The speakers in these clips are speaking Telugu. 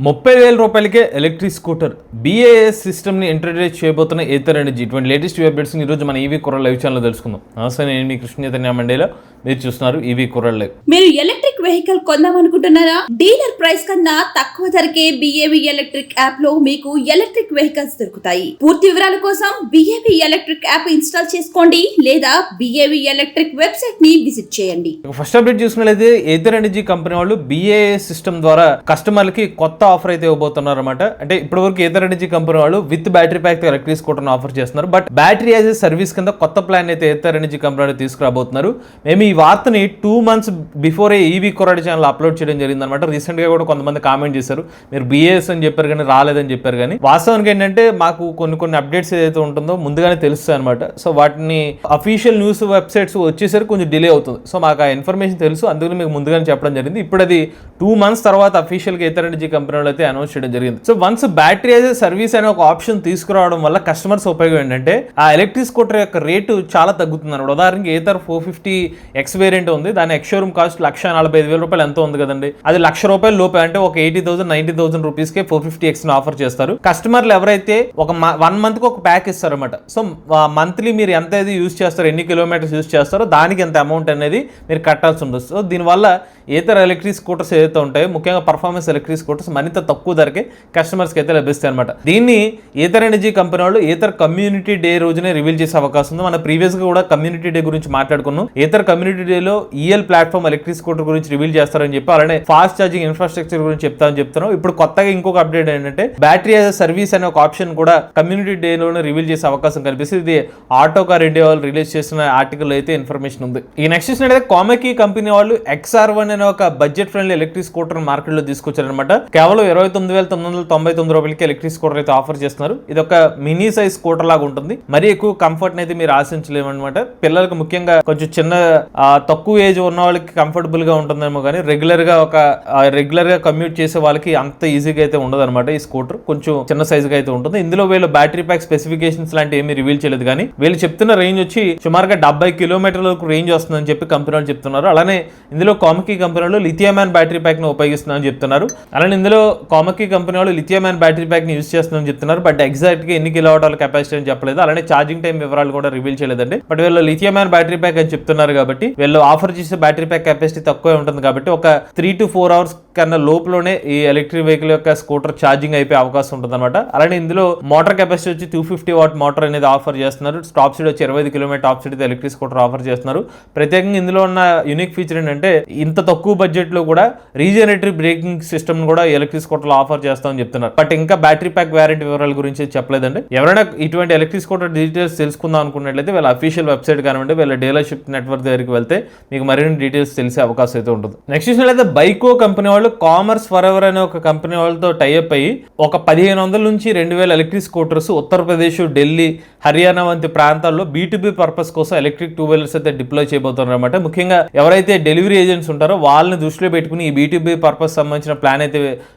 30,000 రూపాయలకే ఎలక్ట్రిక్ స్కూటర్ BAS సిస్టమ్ని ఇంట్రడ్యూస్ చేయబోతున్న ఏథర్ ఎనర్జీ. ఇటువంటి లేటెస్ట్ అప్డేట్స్ ఈరోజు మన ఈవీ కుర్ర లైవ్ ఛానల్లో తెలుసుకుందాం. నమస్తే, నేను మీ కృష్ణ చైతన్య మండేలో, మీరు చూస్తున్నారు ఈవీ కుర్ర లైవ్. మీరు ఎలక్ట్రిక్ వెహికల్ కొందామనుకుంటున్నారా? డీలర్ ప్రైస్ కన్నా తక్కువ ధరకే BAV ఎలక్ట్రిక్ యాప్ లో మీకు ఎలక్ట్రిక్ వెహికల్స్ దొరుకుతాయి. పూర్తి వివరాల కోసం BAV ఎలక్ట్రిక్ యాప్ ఇన్స్టాల్ చేసుకోండి లేదా BAV ఎలక్ట్రిక్ వెబ్సైట్ ని విజిట్ చేయండి. ఫస్ట్ అప్డేట్ చూసుకున్నట్లయితే ఏథర్ ఎనర్జీ కంపెనీ వాళ్ళు BAS సిస్టమ్ ద్వారా కస్టమర్లకి కొత్త ఆఫర్ అయితే ఇవ్వబోతున్నారు అనమాట. అంటే ఇప్పటి వరకు ఏథర్ ఎనర్జీ కంపెనీ వాళ్ళు with battery pack electric scooter offer చేస్తున్నారు. But battery as a service కింద కొత్త ప్లాన్ అయితే ఏథర్ ఎనర్జీ కంపెనీ వాళ్ళు తీసుకురాబోతున్నారు. మేము ఈ వార్తని 2 months బిఫోర్ ఈవీ కొరాడి ఛానల్ అప్లోడ్ చేయడం జరిగింది అనమాట. రీసెంట్ గా కూడా కొంతమంది కామెంట్ చేశారు, మీరు BAS అని చెప్పారు కానీ రాలేదని చెప్పారు. కానీ వాస్తవానికి ఏంటంటే మాకు కొన్ని అప్డేట్స్ ఏదైతే ఉంటుందో ముందుగానే తెలుస్తాయి అనమాట. సో వాటిని అఫీషియల్ న్యూస్ వెబ్సైట్స్ వచ్చేసరికి కొంచెం డిలే అవుతుంది. సో మాకు ఆ ఇన్ఫర్మేషన్ తెలుసు, అందుకని మీకు ముందుగానే చెప్పడం జరిగింది. ఇప్పుడు అది 2 months తర్వాత అఫీషియల్ గా ఏథర్ ఎనర్జీ కంపెనీ వాళ్ళు అయితే అనౌన్స్ చేయడం జరిగింది. So once battery as service అనే ఒక ఆప్షన్ తీసుకురావడం వల్ల కస్టమర్స్ ఉపయోగం ఏంటంటే ఆ ఎలక్ట్రిక్ స్కూటర్ యొక్క రేటు చాలా తగ్గుతుంది అన్నమాట. ఉదాహరణకి ఏథర్ 450X వేరియంట్ ఉంది, దాని ఎక్స్షోరూమ్ కాస్ట్ 1,45,000 రూపాయలు ఎంతో ఉంది కదండి. అది ₹1,00,000 లోపే, అంటే ఒక 80,000 90,000 రూపీస్కే 450X ని ఆఫర్ చేస్తారు. కస్టమర్లు ఎవరైతే ఒక 1 month కి ఒక ప్యాక్ ఇస్తారు అనమాట. సో మంత్లీ మీరు ఎంత అయితే యూజ్ చేస్తారో, ఎన్ని కిలోమీటర్స్ యూజ్ చేస్తారో దానికి ఎంత అమౌంట్ అనేది మీరు కట్టాల్సి ఉంటుంది. సో దీనివల్ల ఏథర్ ఎలక్ట్రిక్ స్కూటర్స్ ఏదైతే ఉంటాయో, ముఖ్యంగా పర్ఫార్మెన్స్ ఎలక్ట్రిక్ స్కూటర్స్ మరింత తక్కువ ధరకే కస్టమర్స్కి అయితే లభిస్తాయి అనమాట. దీన్ని ఏథర్ ఎనర్జీ కంపెనీ వాళ్ళు ఏథర్ కమ్యూనిటీ డే రోజునే రివీల్ చేసే అవకాశం ఉంది. మన ప్రీవియస్ గా కూడా కమ్యూనిటీ డే గురించి మాట్లాడుకున్నాం. ఏథర్ కమ్యూనిటీ డేలో EL ప్లాట్ఫామ్ ఎలక్ట్రిక్ స్కూటర్ గురించి రివీల్ చేస్తారని చెప్పి, అలానే ఫాస్ట్ ఛార్జింగ్ ఇన్ఫ్రాస్ట్రక్చర్ గురించి చెప్తున్నాం. ఇప్పుడు కొత్తగా ఇంకొక అప్డేట్ ఏంటంటే బ్యాటరీ యాజ్ సర్వీస్ అనే ఒక ఆప్షన్ కూడా కమ్యూనిటీ డే లోనే రివీల్ చేసే అవకాశం కనిపిస్తుంది. ఇది ఆటో కార్ ఇండియా వాళ్ళు రిలీజ్ చేసిన ఆర్టికల్ అయితే ఇన్ఫర్మేషన్ ఉంది. ఈ నెక్స్ట్ చూసినట్లయితే కామెకీ కంపెనీ వాళ్ళు XR1 అనే ఒక budget friendly electric scooter market లో తీసుకొచ్చారనమాట. కేవలం 29,999 రూపాయలకి ఎలక్ట్రిక్ స్కూటర్ అయితే ఆఫర్ చేస్తున్నారు. ఇది ఒక మినీ సైజ్ స్కూటర్ లాగా ఉంటుంది. మరీ ఎక్కువ కంఫర్ట్ అయితే మీరు ఆశించలేము అనమాట. పిల్లలకు ముఖ్యంగా కొంచెం చిన్న తక్కువ ఏజ్ ఉన్న వాళ్ళకి కంఫర్టబుల్ గా ఉంటుందేమో, కానీ రెగ్యులర్ గా కమ్యూట్ చేసే వాళ్ళకి అంత ఈజీగా అయితే ఉండదు అనమాట. ఈ స్కూటర్ కొంచెం చిన్న సైజ్ గా అయితే ఉంటుంది. ఇందులో వీళ్ళు బ్యాటరీ ప్యాక్ స్పెసిఫికేషన్స్ లాంటి ఏమీ రివీల్ చేయలేదు, కానీ వీళ్ళు చెప్తున్న రేంజ్ వచ్చి సుమారుగా 70 కిలోమీటర్ల వరకు రేంజ్ వస్తుందని చెప్పి కంపెనీ వాళ్ళు చెప్తున్నారు. అలానే ఇందులో కామెకీ కంపెనీ వాళ్ళు లిథియం అయాన్ బ్యాటరీ ప్యాక్ ని ఉపయోగిస్తున్నారని చెప్తున్నారు. అలానే ఇందులో కామెకీ కంపెనీ వాళ్ళు లిథియం అయాన్ బ్యాటరీ ప్యాక్ ని యూజ్ చేస్తున్నారని చెప్తున్నారు. బట్ ఎగ్జాక్ట్ గా ఎన్ని కిలోవాట్ల కెపాసిటీ అని చెప్పలేదు. అలానే ఛార్జింగ్ టైం వివరాలు కూడా రివీల్ చేయలేదండి. బట్ వీళ్ళు లిథియం అయాన్ బ్యాటరీ ప్యాక్ అని చెప్తున్నారు కాబట్టి వీళ్ళు ఆఫర్ చేసే బ్యాటరీ ప్యాక్ కెపాసిటీ తక్కువే ఉంటుంది కాబట్టి ఒక 3 to 4 hours కన్నా లోపులోనే ఈ ఎలక్ట్రిక్ వెహికల్ యొక్క స్కూటర్ ఛార్జింగ్ అయిపోయే అవకాశం ఉంటుంది అనమాట. అలానే ఇందులో మోటార్ కెపాసిటీ వచ్చి 250 watt మోటార్ అనేది ఆఫర్ చేస్తున్నారు. టాప్ స్పీడ్ వచ్చి 25 km top speed electric scooter offer చేస్తున్నారు. ప్రత్యేకంగా ఇందులో ఉన్న యూనిక్ ఫీచర్ ఏంటంటే ఇంత తక్కువ బడ్జెట్ లో కూడా రీజనరేటివ్ బ్రేకింగ్ సిస్టమ్ కూడా ఎలక్ట్రిక్ స్కూటర్ ఆఫర్ చేస్తామని చెప్తున్నారు. బట్ ఇంకా బ్యాటరీ ప్యాక్ వారంటీ వివరాల గురించి చెప్పలేదండి. ఎవరైనా ఇటువంటి ఎలక్ట్రిక్ స్కూటర్ డీటెయిల్స్ తెలుసుకుందాం అనుకున్నట్లయితే వీళ్ళ అఫీషియల్ వెబ్సైట్ కానివ్వండి, వీళ్ళ డీలర్షిప్ నెట్వర్క్ దగ్గరికి వెళ్తే మీకు మరిన్ని డీటెయిల్స్ తెలిసే అవకాశం అయితే ఉంటుంది. నెక్స్ట్ చూసినట్లయితే బైకో కంపెనీ వాళ్ళు కామర్స్ ఫర్ ఎవర్ అనే ఒక కంపెనీ వాళ్ళతో టైఅప్ అయ్యి ఒక 1,500 నుంచి 2,000 ఎలక్ట్రిక్ స్కూటర్స్ ఉత్తరప్రదేశ్, ఢిల్లీ, హర్యానా వంటి ప్రాంతాల్లో B2B పర్పస్ కోసం ఎలక్ట్రిక్ 2 wheelers అయితే డిప్లాయ్ చేయబోతున్నారు అనమాట. ముఖ్యంగా ఎవరైతే డెలివరీ ఏజెంట్స్ ఉంటారో వాళ్ళని దృష్టిలో పెట్టుకుని ఈ B2B పర్పస్ సంబంధించిన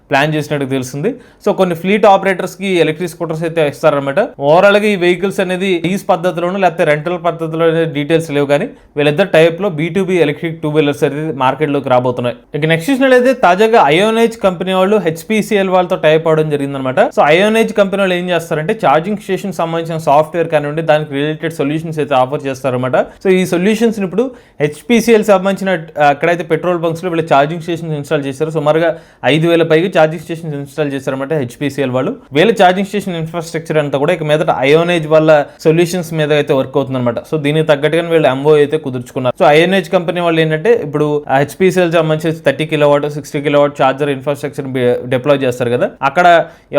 ప్లాన్ చేసినట్టు తెలుస్తుంది. సో కొన్ని ఫ్లీట్ ఆపరేటర్స్ కి ఎలక్ట్రిక్ స్కూటర్స్ అయితే ఇస్తారనమాట. ఓవరాల్ గా ఈ వెహికల్స్ అనేది లీజ్ పద్ధతిలోనూ లేకపోతే రెంటల్ పద్ధతిలో డీటెయిల్స్ లేవు, కానీ వీళ్ళిద్దరు టైప్ లో B2B ఎలక్ట్రిక్ 2 wheelers అయితే మార్కెట్ లోకి రాబోతున్నాయి. ఇక నెక్స్ట్ చూసినట్లయితే తాజాగా IONIGE కంపెనీ వాళ్ళు HPCL వాళ్ళతో టైప్ అవడం జరిగింది అనమాట. సో IONIGE కంపెనీ వాళ్ళు ఏం చేస్తారంటే ఛార్జింగ్ స్టేషన్ సంబంధించిన సాఫ్ట్వేర్ కానివ్వండి, దానికి రిలేటెడ్ సొల్యూషన్స్ అయితే ఆఫర్ చేస్తారన్నమాట. సో ఈ సొల్యూషన్స్ ఇప్పుడు HPCL సంబంధించిన ఎక్కడైతే పెట్రోల్ బంక్స్ లో వీళ్ళు ఛార్జింగ్ స్టేషన్స్ ఇన్స్టాల్ చేశారు. సుమారుగా 5,000 పైగా ఛార్జింగ్ స్టేషన్స్ ఇన్స్టాల్ చేశారన్నమాట HPCL వాళ్ళు. వీళ్ళ ఛార్జింగ్ స్టేషన్ ఇన్ఫ్రాస్ట్రక్చర్ అంతా కూడా ఇక మీదట IONIGE వాళ్ళ సొల్యూషన్స్ మీద అయితే వర్క్ అవుతుంది అనమాట. సో దీనికి తగ్గట్టుగా వీళ్ళు MOU అయితే కుదుర్చుకున్నారు. సో IONIGE కంపెనీ వాళ్ళు ఏంటంటే ఇప్పుడు HPCL సంబంధించి 30 kW 60 kW charger infrastructure deploy చేస్తారు కదా, అక్కడ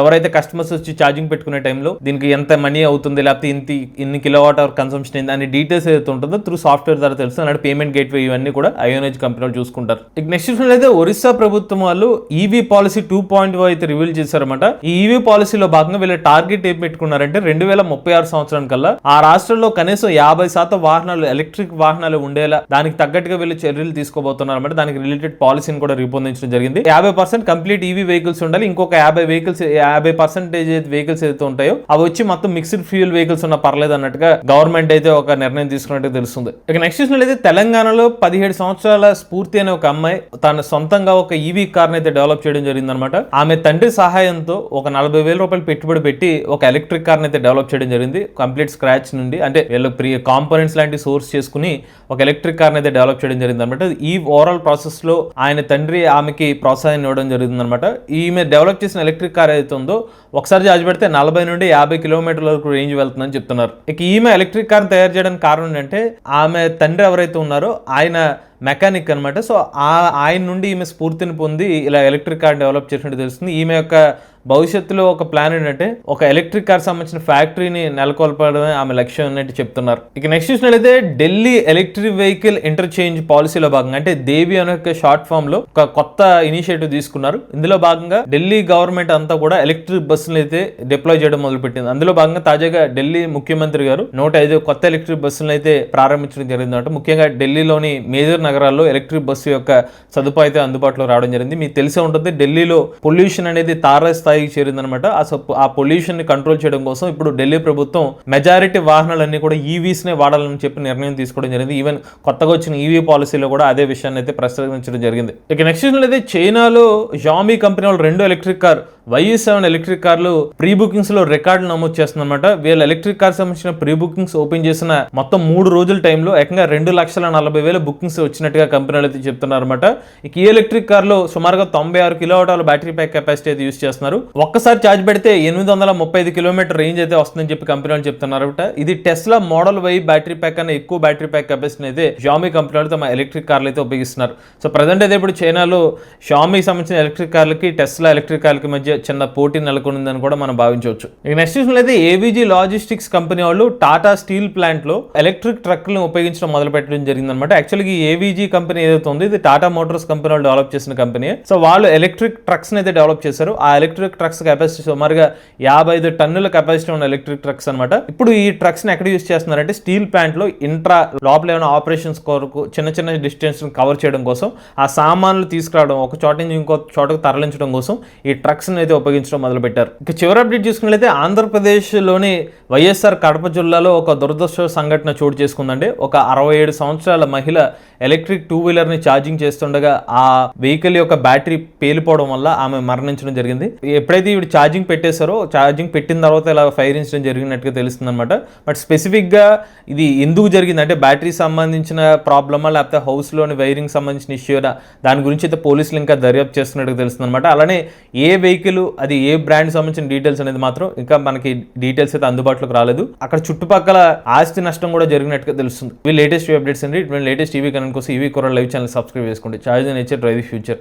ఎవరైతే కస్టమర్స్ వచ్చి ఛార్జింగ్ పెట్టుకునే టైంలో దీనికి ఎంత మనీ అవుతుంది, లేకపోతే ఇన్ని కిలోవాట్ అవర్ కన్సంప్షన్ అయింది అనే డీటెయిల్స్ ఏదైతే ఉంటుందో త్రూ సాఫ్ట్వేర్ ద్వారా తెలుస్తుంది. అలాంటి పేమెంట్ గేట్వే ఇవన్నీ కూడా IONIGE కంపెనీ చూసుకుంటారు. ఇక నెక్స్ట్ చూసినట్లయితే ఒరిస్సా ప్రభుత్వం వాళ్ళు EV పాలసీ 2.0 అయితే రివీల్ చేశారన్నమాట. ఈ EV పాలసీలో భాగంగా వీళ్ళ టార్గెట్ ఏం పెట్టుకున్నారంటే 2036 సంవత్సరం కల్లా ఆ రాష్ట్రంలో కనీసం 50% వాహనాలు ఎలక్ట్రిక్ వాహనాలు ఉండేలా దానికి తగ్గట్టుగా వీళ్ళు చర్యలు తీసుకోబోతున్నారు అన్నమాట. దానికి రిలేటెడ్ పాలసీని కూడా రూపొందించడం జరిగింది. 50% కంప్లీట్ EV వెహికల్స్ ఉండాలి. ఇంకొక 50% వెహికల్స్ ఏదైతే ఉంటాయో అవి వచ్చి మొత్తం మిక్స్డ్ ఫ్యూయల్ వెహికల్స్ వెహికల్స్ ఉన్నా పర్లేదు అన్నట్టుగా గవర్నమెంట్ అయితే ఒక నిర్ణయం తీసుకున్నట్టు తెలుస్తుంది. ఇక నెక్స్ట్ చూసినట్లయితే తెలంగాణలో 17 సంవత్సరాల స్ఫూర్తి అనే ఒక అమ్మాయి తన సొంతంగా ఒక ఈవీ కార్ అయితే డెవలప్ చేయడం జరిగిందనమాట. ఆమె తండ్రి సహాయంతో ఒక 40,000 రూపాయలు పెట్టుబడి పెట్టి ఒక ఎలక్ట్రిక్ కార్ అయితే డెవలప్ చేయడం జరిగింది. కంప్లీట్ స్క్రాచ్ నుండి, అంటే వీళ్ళు కాంపోనెంట్స్ లాంటి సోర్స్ చేసుకుని ఒక ఎలక్ట్రిక్ కార్ అయితే డెవలప్ చేయడం జరిగింది అనమాట. ఈ ఓవరాల్ ప్రాసెస్ లో ఆయన తండ్రి ఆమెకి ప్రోత్సాహం ఇవ్వడం జరిగింది అనమాట. ఈమె డెవలప్ చేసిన ఎలక్ట్రిక్ కార్ అయితే ఉందో ఒకసారి చార్జ్ పెడితే 40 నుండి 50 కిలోమీటర్ల వరకు రేంజ్ వెళ్తుందని చెప్తున్నారు. ఇక ఈమె ఎలక్ట్రిక్ కార్ తయారు చేయడానికి కారణం ఏంటంటే ఆమె తండ్రి ఎవరైతే ఉన్నారో ఆయన మెకానిక్ అనమాట. సో ఆయన నుండి ఈమె స్ఫూర్తిని పొంది ఇలా ఎలక్ట్రిక్ కార్ డెవలప్ చేసినట్టు తెలుస్తుంది. ఈమె యొక్క భవిష్యత్తులో ఒక ప్లాన్ ఏంటంటే ఒక ఎలక్ట్రిక్ కార్ సంబంధించిన ఫ్యాక్టరీని నెలకొల్పడమే ఆమె లక్ష్యం అన్నట్టు చెప్తున్నారు. ఇక నెక్స్ట్ చూసినట్లయితే ఢిల్లీ ఎలక్ట్రిక్ వెహికల్ ఇంటర్చేంజ్ పాలసీలో భాగంగా, అంటే దేవి అనే షార్ట్ ఫామ్ లో ఒక కొత్త ఇనిషియేటివ్ తీసుకున్నారు. ఇందులో భాగంగా ఢిల్లీ గవర్నమెంట్ అంతా కూడా ఎలక్ట్రిక్ బస్సులు అయితే డిప్లాయ్ చేయడం మొదలుపెట్టింది. అందులో భాగంగా తాజాగా ఢిల్లీ ముఖ్యమంత్రి గారు 105 కొత్త ఎలక్ట్రిక్ బస్సులను అయితే ప్రారంభించడం జరిగిందంట. ముఖ్యంగా ఢిల్లీలోని మేజర్ నగరాల్లో ఎలక్ట్రిక్ బస్సు యొక్క సదుపాయం అయితే అందుబాటులో రావడం జరిగింది. మీకు తెలిసే ఉంటుంది, ఢిల్లీలో పొల్యూషన్ అనేది తార స్థాయికి చేరిందనమాట. ఆ పొల్యూషన్ ని కంట్రోల్ చేయడం కోసం ఇప్పుడు ఢిల్లీ ప్రభుత్వం మెజారిటీ వాహనాలన్నీ కూడా ఈవీస్ నే వాడాలని చెప్పి నిర్ణయం తీసుకోవడం జరిగింది. ఈవెన్ కొత్తగా వచ్చిన ఈవీ పాలసీలో కూడా అదే విషయాన్ని అయితే ప్రస్తావించడం జరిగింది. ఇక నెక్స్ట్ అయితే చైనాలో Xiaomi కంపెనీ వాళ్ళు 2 ఎలక్ట్రిక్ కార్ YU7 ఎలక్ట్రిక్ కార్లు ప్రీ బుకింగ్స్ లో రికార్డు నమోదు చేస్తుందన్నమాట. వీళ్ళ ఎలక్ట్రిక్ కార్ సంబంధించిన ప్రీ బుకింగ్స్ ఓపెన్ చేసిన మొత్తం 3 రోజుల టైంలో ఏకంగా 2,40,000 బుకింగ్స్ వచ్చినట్టుగా కంపెనీలు అయితే చెప్తున్నారన్నమాట. ఇక ఈ ఎలక్ట్రిక్ కార్లో సుమారుగా 96 కిలోవాట్ల బ్యాటరీ ప్యాక్ కెపాసిటీ అయితే యూస్ చేస్తున్నారు. ఒక్కసారి ఛార్జ్ పెడితే 835 కిలోమీటర్ రేంజ్ అయితే వస్తుందని చెప్పి కంపెనీలు చెప్తున్నారట. ఇది Tesla model Y battery pack అనే ఎక్కువ బ్యాటరీ ప్యాక్ కెపాసిటీ అయితే Xiaomi కంపెనీలు తమ ఎలక్ట్రిక్ కార్లు అయితే ఉపయోగిస్తున్నారు. సో ప్రజెంట్ అయితే ఇప్పుడు చైనాలో Xiaomi సంబంధించిన ఎలక్ట్రిక్ కార్లకి టెస్లా ఎలక్ట్రిక్ కార్లకి మధ్య చిన్న పోటీ నెలకొందని కూడా మనం భావించవచ్చు. ఇక నెక్స్ట్ చూసినట్లయితే ఏవీజీ లాజిస్టిక్స్ కంపెనీ వాళ్ళు టాటా స్టీల్ ప్లాంట్ లో ఎలక్ట్రిక్ ట్రక్లను ఉపయోగించడం మొదలు పెట్టడం జరిగిందనమాట. యాక్చువల్గా ఈ ఏవీజీ కంపెనీ ఏదైతే ఉంది ఇది టాటా మోటార్స్ కంపెనీ వాళ్ళు డెవలప్ చేసిన కంపెనీ. సో వాళ్ళు ఎలక్ట్రిక్ ట్రక్స్ అయితే డెవలప్ చేశారు. ఆ ఎలక్ట్రిక్ ట్రక్స్ కెపాసిటీ సుమారుగా 55 టన్నుల కెపాసిటీ ఉన్న ఎలక్ట్రిక్ ట్రక్స్ అనమాట. ఇప్పుడు ఈ ట్రక్స్ ని ఎక్కడ యూస్ చేస్తున్నారంటే స్టీల్ ప్లాంట్ లో లోపల ఏమైనా ఆపరేషన్స్ కొరకు చిన్న డిస్టెన్స్ కవర్ చేయడం కోసం, ఆ సామాన్లు తీసుకురావడం, ఒక చోట నుంచి ఇంకో చోటకు తరలించడం కోసం ఈ ట్రక్స్ అయితే ఉపయోగించడం మొదలు పెట్టారు. ఇక చివరి అప్డేట్ చూసుకున్నట్లయితే ఆంధ్రప్రదేశ్ లోని వైఎస్ఆర్ కడప జిల్లాలో ఒక దురదృష్ట సంఘటన చోటు చేసుకుందండి. ఒక 67 సంవత్సరాల మహిళ ఎలక్ట్రిక్ 2 వీలర్ ని ఛార్జింగ్ చేస్తుండగా ఆ వెహికల్ యొక్క బ్యాటరీ పేలిపోవడం వల్ల ఆమె మరణించడం జరిగింది. ఎప్పుడైతే ఇవి ఛార్జింగ్ పెట్టేశారో, ఛార్జింగ్ పెట్టిన తర్వాత ఇలా ఫైర్ ఇన్సిడెంట్ జరిగినట్టుగా తెలుస్తుంది అనమాట. బట్ స్పెసిఫిక్ గా ఇది ఎందుకు జరిగింది అంటే బ్యాటరీ సంబంధించిన ప్రాబ్లమా లేకపోతే హౌస్ లోని వైరింగ్ సంబంధించిన ఇష్యూనా, దాని గురించి అయితే పోలీసులు ఇంకా దర్యాప్తు చేస్తున్నట్టుగా తెలుస్తుంది అనమాట. అలానే ఏ వెహికల్ అది ఏ బ్రాండ్ సంబంధించిన డీటెయిల్స్ అనేది మాత్రం ఇంకా మనకి డీటెయిల్స్ అయితే అందుబాటులోకి రాలేదు. అక్కడ చుట్టుపక్కల ఆస్తి నష్టం కూడా జరిగినట్టుగా తెలుస్తుంది. ఇవి లేటెస్ట్ అప్డేట్స్ అండి. ఇటువంటి లేటెస్ట్ టీవీ కనెక్ట్ కోసం ఈవీ కొరల్ లైవ్ ఛానల్ సబ్స్క్రైబ్ చేసుకోండి. Charge nature drive future.